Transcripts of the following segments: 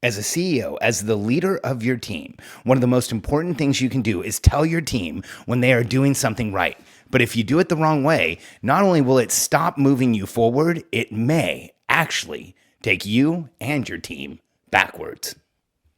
As a CEO, as the leader of your team, one of the most important things you can do is tell your team when they are doing something right. But if you do it the wrong way, not only will it stop moving you forward, it may actually take you and your team backwards.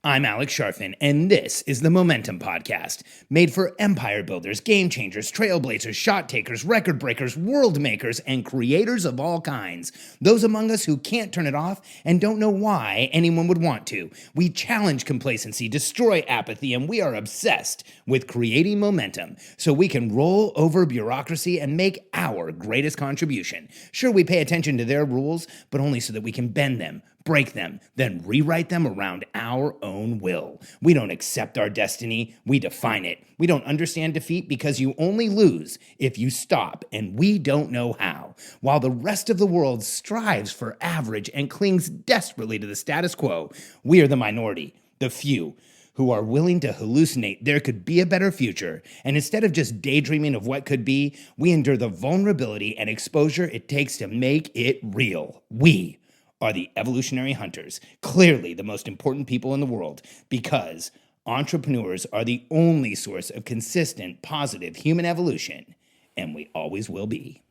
I'm Alex Sharfin, and this is the Momentum Podcast, made for empire builders, game changers, trailblazers, shot takers, record breakers, world makers, and creators of all kinds. Those among us who can't turn it off and don't know why anyone would want to. We challenge complacency, destroy apathy, and we are obsessed with creating momentum so we can roll over bureaucracy and make our greatest contribution. Sure, we pay attention to their rules, but only so that we can bend them, break them, then rewrite them around our own will. We don't accept our destiny, we define it. We don't understand defeat because you only lose if you stop, and we don't know how. While the rest of the world strives for average and clings desperately to the status quo, we are the minority, the few, who are willing to hallucinate there could be a better future, and instead of just daydreaming of what could be, we endure the vulnerability and exposure it takes to make it real. We are the evolutionary hunters, clearly the most important people in the world, because entrepreneurs are the only source of consistent, positive human evolution, and we always will be.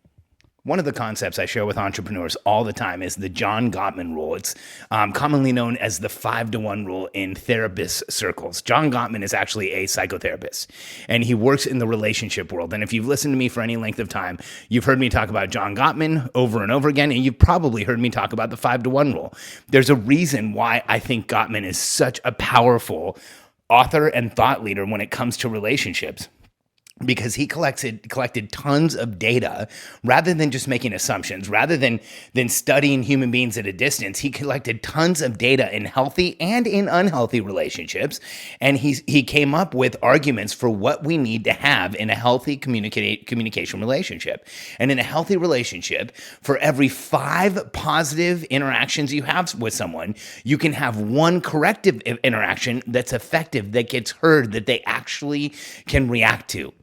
One of the concepts I share with entrepreneurs all the time is the John Gottman rule. It's commonly known as the 5-to-1 rule in therapist circles. John Gottman is actually a psychotherapist, and he works in the relationship world. And if you've listened to me for any length of time, you've heard me talk about John Gottman over and over again, and you've probably heard me talk about the 5-to-1 rule. There's a reason why I think Gottman is such a powerful author and thought leader when it comes to relationships, because he collected tons of data rather than just making assumptions, rather than studying human beings at a distance. He collected tons of data in healthy and in unhealthy relationships, and he came up with arguments for what we need to have in a healthy communication relationship. And in a healthy relationship, for every 5 positive interactions you have with someone, you can have 1 corrective interaction that's effective, that gets heard, that they actually can react to.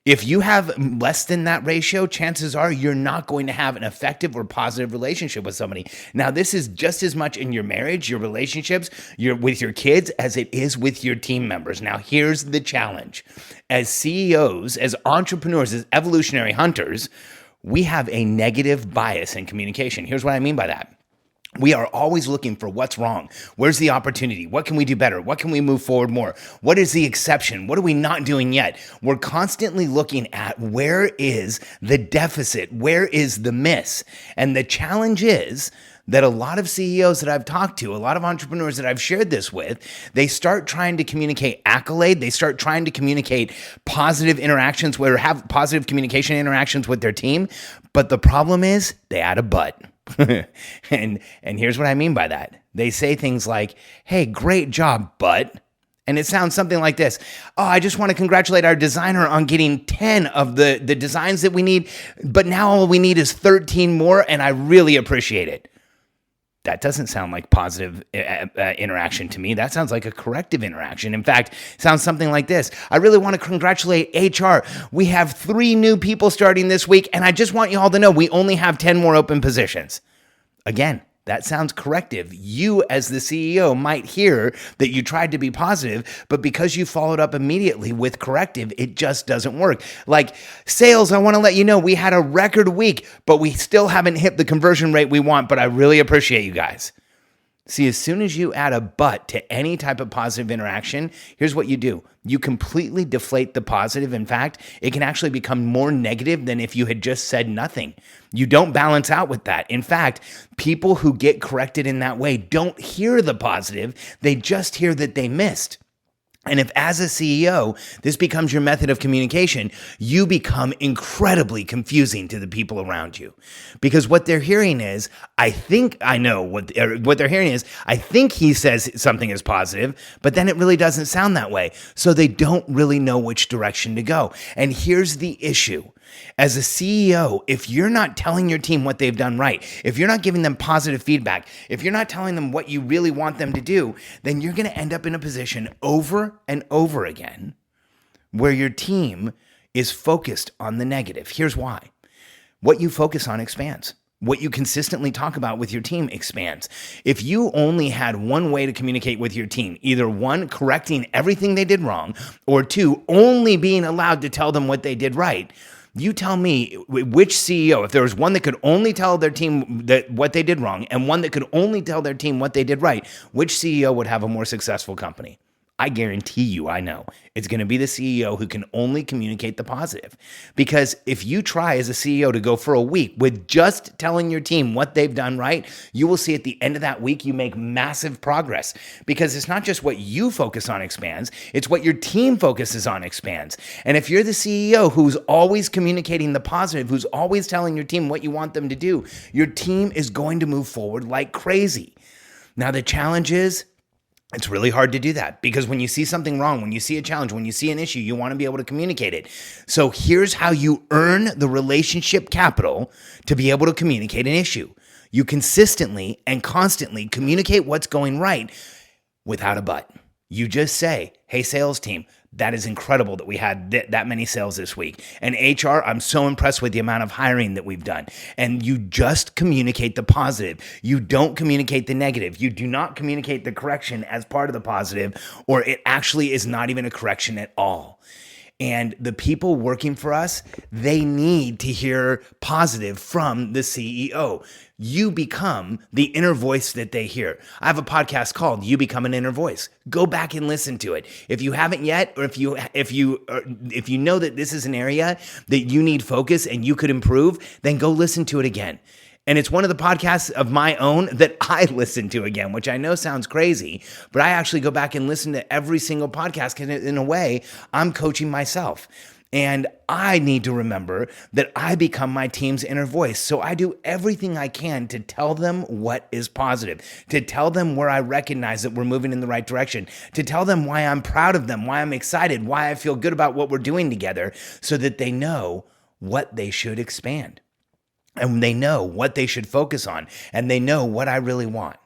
If you have less than that ratio, chances are you're not going to have an effective or positive relationship with somebody. Now, this is just as much in your marriage, your relationships, with your kids, as it is with your team members. Now, here's the challenge. As CEOs, as entrepreneurs, as evolutionary hunters, we have a negative bias in communication. Here's what I mean by that. We are always looking for what's wrong. Where's the opportunity? What can we do better? What can we move forward more? What is the exception? What are we not doing yet? We're constantly looking at where is the deficit? Where is the miss? And the challenge is that a lot of CEOs that I've talked to, a lot of entrepreneurs that I've shared this with, they start trying to communicate accolade. They start trying to communicate positive interactions, have positive communication interactions with their team. But the problem is they add a but. and here's what I mean by that. They say things like, hey, great job, but, and it sounds something like this. Oh, I just want to congratulate our designer on getting 10 of the designs that we need, but now all we need is 13 more, and I really appreciate it. That doesn't sound like positive interaction to me. That sounds like a corrective interaction. In fact, it sounds something like this. I really want to congratulate HR. We have 3 new people starting this week, and I just want you all to know we only have 10 more open positions. Again, that sounds corrective. You, as the CEO, might hear that you tried to be positive, but because you followed up immediately with corrective, it just doesn't work. Like, sales, I want to let you know we had a record week, but we still haven't hit the conversion rate we want, but I really appreciate you guys. See, as soon as you add a but to any type of positive interaction, here's what you do. You completely deflate the positive. In fact, it can actually become more negative than if you had just said nothing. You don't balance out with that. In fact, people who get corrected in that way don't hear the positive. They just hear that they missed. And if as a CEO, this becomes your method of communication, you become incredibly confusing to the people around you. Because what they're hearing is, I think I know what they're hearing is, I think he says something is positive, but then it really doesn't sound that way. So they don't really know which direction to go. And here's the issue. As a CEO, if you're not telling your team what they've done right, if you're not giving them positive feedback, if you're not telling them what you really want them to do, then you're going to end up in a position over and over again where your team is focused on the negative. Here's why. What you focus on expands. what you consistently talk about with your team expands. If you only had one way to communicate with your team, either one, correcting everything they did wrong, or two, only being allowed to tell them what they did right, you tell me which CEO, if there was one that could only tell their team that what they did wrong and one that could only tell their team what they did right, which CEO would have a more successful company? I guarantee you, I know it's going to be the CEO who can only communicate the positive. Because if you try as a CEO to go for a week with just telling your team what they've done right, you will see at the end of that week, you make massive progress. Because it's not just what you focus on expands, it's what your team focuses on expands. And if you're the CEO who's always communicating the positive, who's always telling your team what you want them to do, your team is going to move forward like crazy. Now, the challenge is, it's really hard to do that because when you see something wrong, when you see a challenge, when you see an issue, you want to be able to communicate it. So here's how you earn the relationship capital to be able to communicate an issue. You consistently and constantly communicate what's going right without a but. You just say, hey, sales team, that is incredible that we had that many sales this week. And HR, I'm so impressed with the amount of hiring that we've done. And you just communicate the positive. You don't communicate the negative. You do not communicate the correction as part of the positive, or it actually is not even a correction at all. And the people working for us, they need to hear positive from the CEO. You become the inner voice that they hear. I have a podcast called You Become an Inner Voice. Go back and listen to it. If you haven't yet, or if you know that this is an area that you need focus and you could improve, then go listen to it again. And it's one of the podcasts of my own that I listen to again, which I know sounds crazy, but I actually go back and listen to every single podcast because in a way, I'm coaching myself. And I need to remember that I become my team's inner voice. So I do everything I can to tell them what is positive, to tell them where I recognize that we're moving in the right direction, to tell them why I'm proud of them, why I'm excited, why I feel good about what we're doing together, so that they know what they should expand. And they know what they should focus on, and they know what I really want.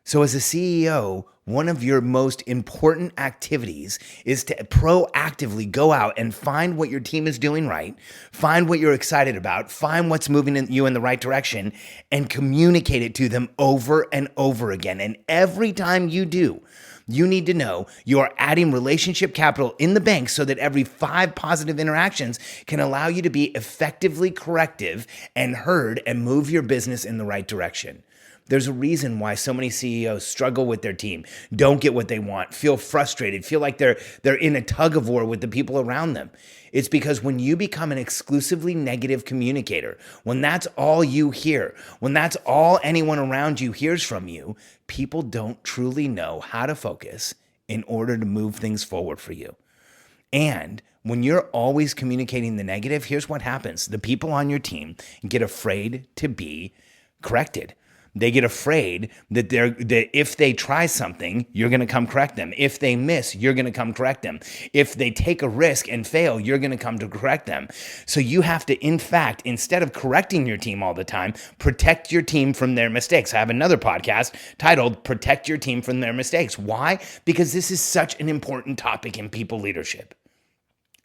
So as a CEO, one of your most important activities is to proactively go out and find what your team is doing right, find what you're excited about, find what's moving you in the right direction, and communicate it to them over and over again. And every time you do, you need to know you are adding relationship capital in the bank so that every 5 positive interactions can allow you to be effectively corrective and heard and move your business in the right direction. There's a reason why so many CEOs struggle with their team, don't get what they want, feel frustrated, feel like they're in a tug of war with the people around them. It's because when you become an exclusively negative communicator, when that's all you hear, when that's all anyone around you hears from you, people don't truly know how to focus in order to move things forward for you. And when you're always communicating the negative, here's what happens. The people on your team get afraid to be corrected. They get afraid that if they try something, you're going to come correct them. If they miss, you're going to come correct them. If they take a risk and fail, you're going to come to correct them. So you have to, in fact, instead of correcting your team all the time, protect your team from their mistakes. I have another podcast titled Protect Your Team from Their Mistakes. Why? Because this is such an important topic in people leadership.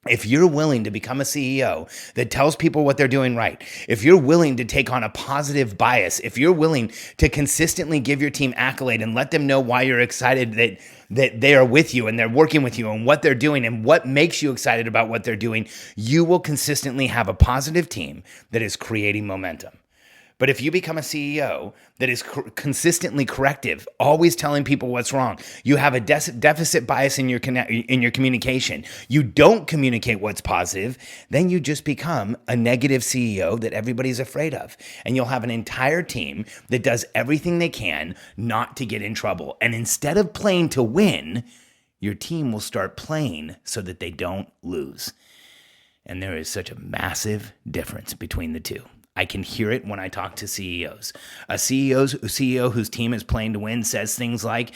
If you're willing to become a CEO that tells people what they're doing right, if you're willing to take on a positive bias, if you're willing to consistently give your team accolade and let them know why you're excited that they are with you and they're working with you and what they're doing and what makes you excited about what they're doing, you will consistently have a positive team that is creating momentum. But if you become a CEO that is consistently corrective, always telling people what's wrong, you have a deficit bias in your communication, you don't communicate what's positive, then you just become a negative CEO that everybody's afraid of. And you'll have an entire team that does everything they can not to get in trouble. And instead of playing to win, your team will start playing so that they don't lose. And there is such a massive difference between the two. I can hear it when I talk to CEOs. A CEO whose team is playing to win says things like,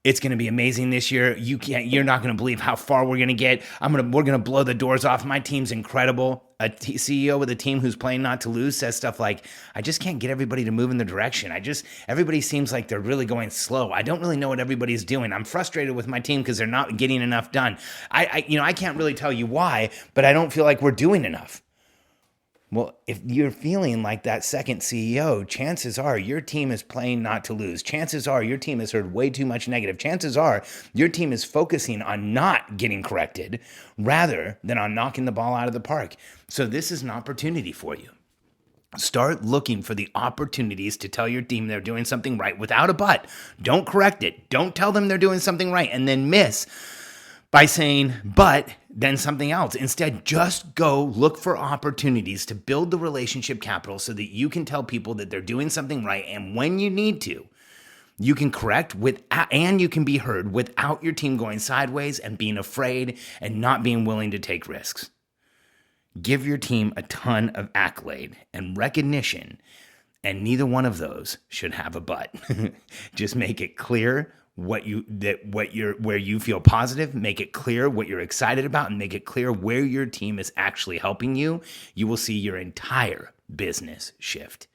"It's going to be amazing this year. You're not going to believe how far we're going to get. We're going to blow the doors off. My team's incredible." A CEO with a team who's playing not to lose says stuff like, "I just can't get everybody to move in the direction. Everybody seems like they're really going slow. I don't really know what everybody's doing. I'm frustrated with my team because they're not getting enough done. I can't really tell you why, but I don't feel like we're doing enough." Well, if you're feeling like that second CEO, chances are your team is playing not to lose. Chances are your team has heard way too much negative. Chances are your team is focusing on not getting corrected rather than on knocking the ball out of the park. So this is an opportunity for you. Start looking for the opportunities to tell your team they're doing something right without a but. Don't correct it. Don't tell them they're doing something right and then miss by saying, but then something else. Instead, just go look for opportunities to build the relationship capital so that you can tell people that they're doing something right. And when you need to, you can correct and you can be heard without your team going sideways and being afraid and not being willing to take risks. Give your team a ton of accolade and recognition, and neither one of those should have a but. Just make it clear where you feel positive, make it clear what you're excited about, and make it clear where your team is actually helping you. You will see your entire business shift.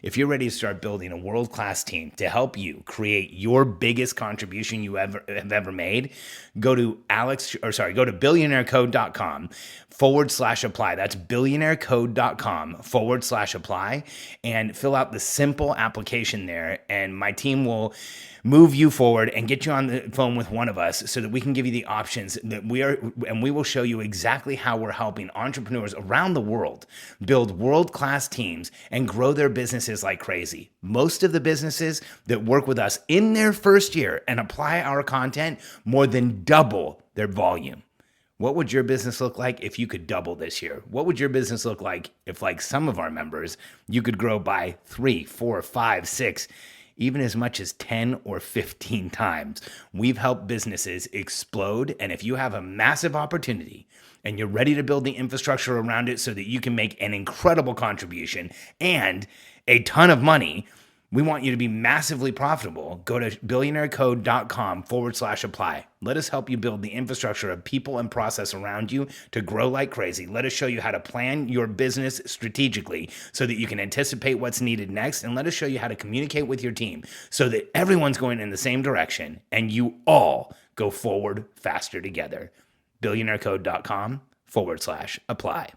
If you're ready to start building a world-class team to help you create your biggest contribution you have ever made, go to billionairecode.com/apply. That's billionairecode.com/apply and fill out the simple application there. And my team will move you forward and get you on the phone with one of us so that we can give you the options that we will show you exactly how we're helping entrepreneurs around the world build world-class teams and grow their businesses like crazy. Most of the businesses that work with us in their first year and apply our content more than double their volume. What would your business look like if you could double this year? What would your business look like if, like some of our members, you could grow by 3, 4, 5, 6, even as much as 10 or 15 times? We've helped businesses explode. And if you have a massive opportunity and you're ready to build the infrastructure around it so that you can make an incredible contribution and a ton of money, we want you to be massively profitable. Go to billionairecode.com/apply. Let us help you build the infrastructure of people and process around you to grow like crazy. Let us show you how to plan your business strategically so that you can anticipate what's needed next. And let us show you how to communicate with your team so that everyone's going in the same direction and you all go forward faster together. billionairecode.com/apply.